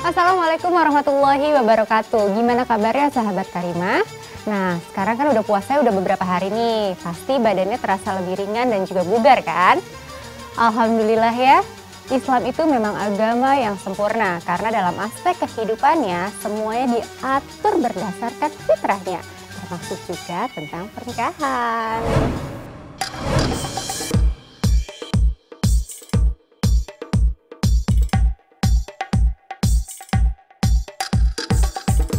Assalamualaikum warahmatullahi wabarakatuh. Gimana kabarnya sahabat Karimah? Nah, sekarang kan udah puasa udah beberapa hari nih. Pasti badannya terasa lebih ringan dan juga bugar kan? Alhamdulillah ya. Islam itu memang agama yang sempurna karena dalam aspek kehidupannya semuanya diatur berdasarkan fitrahnya, termasuk juga tentang pernikahan.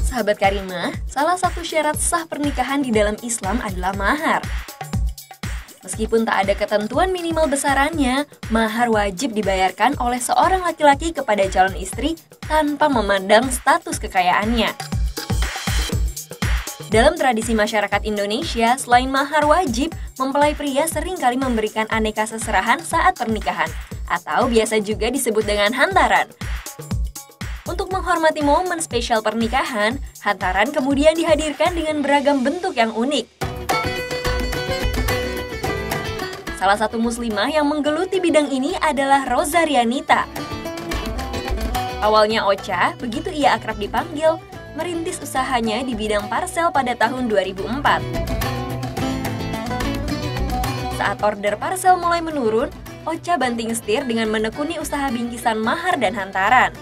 Sahabat Karimah, salah satu syarat sah pernikahan di dalam Islam adalah mahar. Meskipun tak ada ketentuan minimal besarannya, mahar wajib dibayarkan oleh seorang laki-laki kepada calon istri tanpa memandang status kekayaannya. Dalam tradisi masyarakat Indonesia, selain mahar wajib, mempelai pria seringkali memberikan aneka seserahan saat pernikahan, atau biasa juga disebut dengan hantaran. Untuk menghormati momen spesial pernikahan, hantaran kemudian dihadirkan dengan beragam bentuk yang unik. Salah satu muslimah yang menggeluti bidang ini adalah Rozarianita. Awalnya Ocha, begitu ia akrab dipanggil, merintis usahanya di bidang parsel pada tahun 2004. Saat order parsel mulai menurun, Ocha banting setir dengan menekuni usaha bingkisan mahar dan hantaran.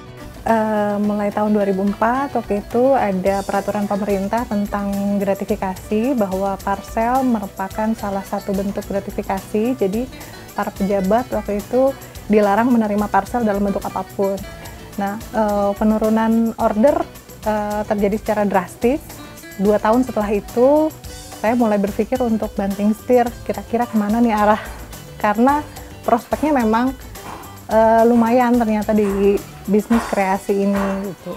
Mulai tahun 2004 waktu itu ada peraturan pemerintah tentang gratifikasi bahwa parsel merupakan salah satu bentuk gratifikasi. Jadi para pejabat waktu itu dilarang menerima parsel dalam bentuk apapun. Nah, penurunan order terjadi secara drastis. 2 tahun setelah itu saya mulai berpikir untuk banting setir, kira-kira kemana nih arah, karena prospeknya memang lumayan ternyata di bisnis kreasi ini gitu.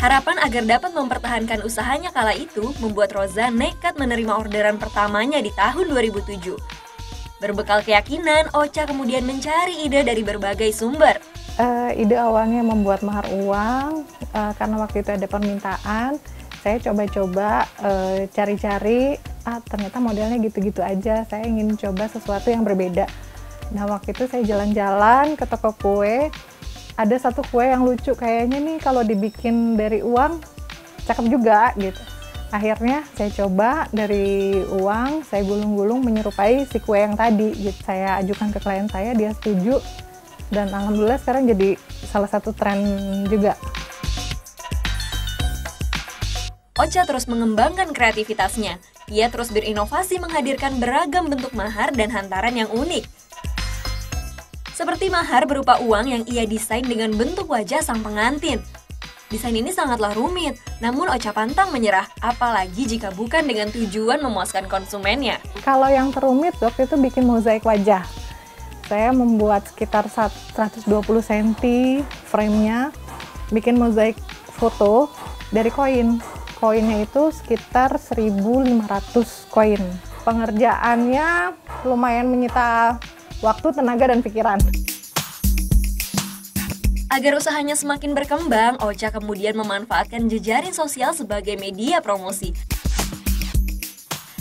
Harapan agar dapat mempertahankan usahanya kala itu membuat Roza nekat menerima orderan pertamanya di tahun 2007. Berbekal keyakinan, Ocha kemudian mencari ide dari berbagai sumber. Ide awalnya membuat mahar uang, karena waktu itu ada permintaan. Saya coba-coba cari-cari, ternyata modelnya gitu-gitu aja. Saya ingin coba sesuatu yang berbeda. Nah, waktu itu saya jalan-jalan ke toko kue. Ada satu kue yang lucu, kayaknya nih kalau dibikin dari uang, cakep juga gitu. Akhirnya saya coba dari uang, saya gulung-gulung menyerupai si kue yang tadi. Gitu. Saya ajukan ke klien saya, dia setuju. Dan alhamdulillah sekarang jadi salah satu tren juga. Ocha terus mengembangkan kreativitasnya. Ia terus berinovasi menghadirkan beragam bentuk mahar dan hantaran yang unik. Seperti mahar berupa uang yang ia desain dengan bentuk wajah sang pengantin. Desain ini sangatlah rumit, namun Ocha pantang menyerah, apalagi jika bukan dengan tujuan memuaskan konsumennya. Kalau yang terumit waktu itu bikin mozaik wajah. Saya membuat sekitar 120 cm frame-nya, bikin mozaik foto dari koin. Koinnya itu sekitar 1.500 koin. Pengerjaannya lumayan menyita waktu, tenaga, dan pikiran. Agar usahanya semakin berkembang, Ocha kemudian memanfaatkan jejaring sosial sebagai media promosi.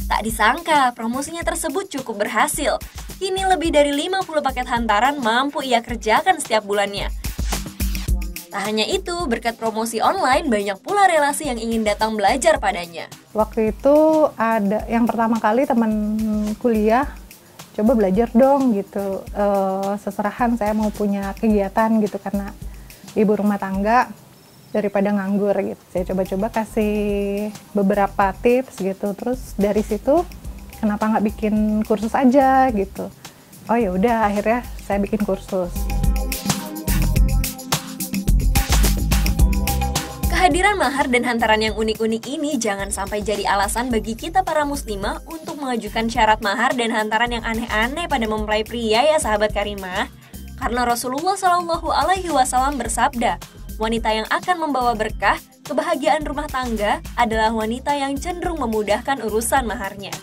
Tak disangka, promosinya tersebut cukup berhasil. Kini lebih dari 50 paket hantaran mampu ia kerjakan setiap bulannya. Tak hanya itu, berkat promosi online, banyak pula relasi yang ingin datang belajar padanya. Waktu itu ada yang pertama kali teman kuliah, coba belajar dong gitu. Seserahan, saya mau punya kegiatan gitu karena ibu rumah tangga daripada nganggur gitu. Saya coba-coba kasih beberapa tips gitu. Terus dari situ, kenapa nggak bikin kursus aja gitu. Oh ya udah, akhirnya saya bikin kursus. Kehadiran mahar dan hantaran yang unik-unik ini jangan sampai jadi alasan bagi kita para muslimah untuk mengajukan syarat mahar dan hantaran yang aneh-aneh pada mempelai pria ya sahabat Karimah. Karena Rasulullah SAW bersabda, wanita yang akan membawa berkah, kebahagiaan rumah tangga adalah wanita yang cenderung memudahkan urusan maharnya.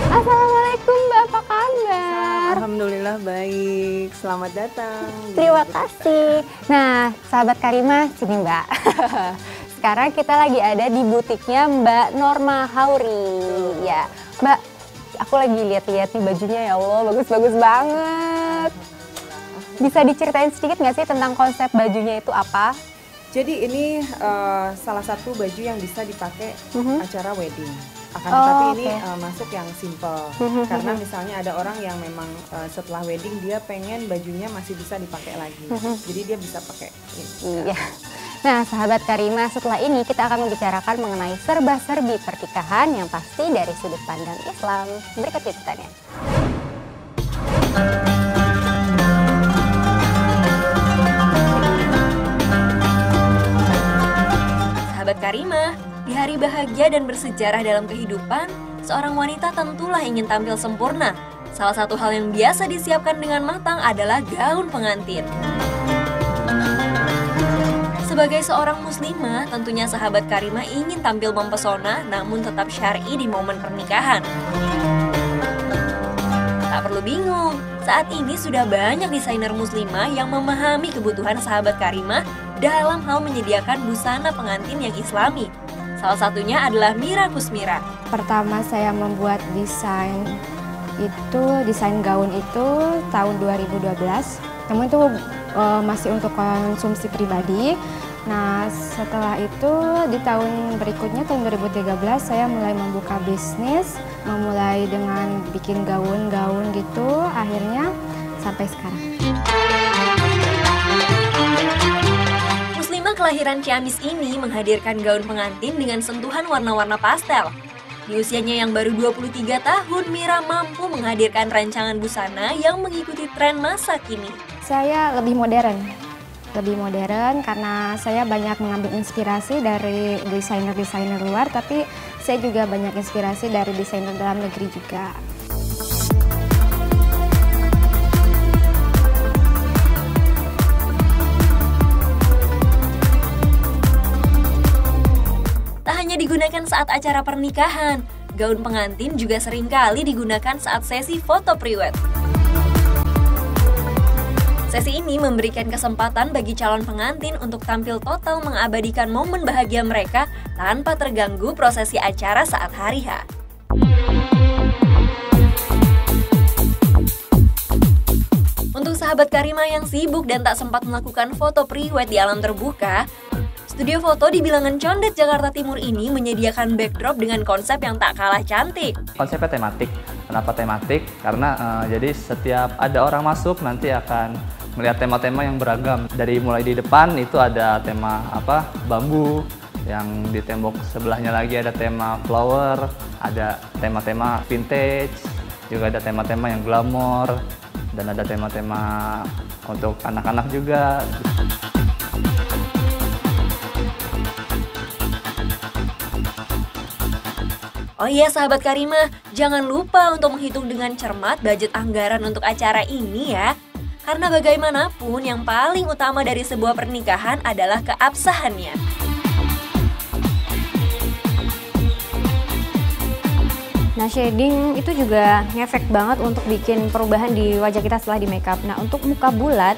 Assalamualaikum Mbak, apa kabar? Alhamdulillah baik, selamat datang. Terima kasih. Nah, sahabat Karimah, sini Mbak. Sekarang kita lagi ada di butiknya Mbak Norma Hauri. Ya, Mbak, Aku lagi lihat-lihat nih bajunya, ya Allah, bagus-bagus banget. Bisa diceritain sedikit nggak sih tentang konsep bajunya itu apa? Jadi ini salah satu baju yang bisa dipakai acara wedding. Akan Oh, tetapi ini oke. masuk yang simple. Karena misalnya ada orang yang memang setelah wedding dia pengen bajunya masih bisa dipakai lagi. Jadi dia bisa pakai ini. Iya. Nah, sahabat Karimah, setelah ini kita akan membicarakan mengenai serba-serbi pernikahan yang pasti dari sudut pandang Islam. Berikut liputannya. Sahabat Karimah, di hari bahagia dan bersejarah dalam kehidupan, seorang wanita tentulah ingin tampil sempurna. Salah satu hal yang biasa disiapkan dengan matang adalah gaun pengantin. Sebagai seorang muslimah, tentunya sahabat Karimah ingin tampil mempesona namun tetap syar'i di momen pernikahan. Tak perlu bingung, saat ini sudah banyak desainer muslimah yang memahami kebutuhan sahabat Karimah dalam hal menyediakan busana pengantin yang islami. Salah satunya adalah Mira Kusmira. Pertama saya membuat desain gaun itu tahun 2012. Namun itu masih untuk konsumsi pribadi. Nah, setelah itu di tahun berikutnya, tahun 2013, saya mulai membuka bisnis, memulai dengan bikin gaun-gaun gitu, akhirnya sampai sekarang. Muslimah kelahiran Ciamis ini menghadirkan gaun pengantin dengan sentuhan warna-warna pastel. Di usianya yang baru 23 tahun, Mira mampu menghadirkan rancangan busana yang mengikuti tren masa kini. Saya lebih modern karena saya banyak mengambil inspirasi dari desainer-desainer luar, tapi saya juga banyak inspirasi dari desainer dalam negeri juga. Tak hanya digunakan saat acara pernikahan, gaun pengantin juga seringkali digunakan saat sesi foto priwet. Sesi ini memberikan kesempatan bagi calon pengantin untuk tampil total mengabadikan momen bahagia mereka tanpa terganggu prosesi acara saat hari H. Untuk sahabat Karimah yang sibuk dan tak sempat melakukan foto priwet di alam terbuka, studio foto di Bilangan Condet, Jakarta Timur ini menyediakan backdrop dengan konsep yang tak kalah cantik. Konsepnya tematik. Kenapa tematik? Karena jadi setiap ada orang masuk nanti akan melihat tema-tema yang beragam. Dari mulai di depan itu ada tema bambu, yang di tembok sebelahnya lagi ada tema flower, ada tema-tema vintage, juga ada tema-tema yang glamor, dan ada tema-tema untuk anak-anak juga. Oh iya sahabat Karimah, jangan lupa untuk menghitung dengan cermat budget anggaran untuk acara ini ya. Karena bagaimanapun yang paling utama dari sebuah pernikahan adalah keabsahannya. Nah, shading itu juga ngefek banget untuk bikin perubahan di wajah kita setelah di makeup. Nah, untuk muka bulat,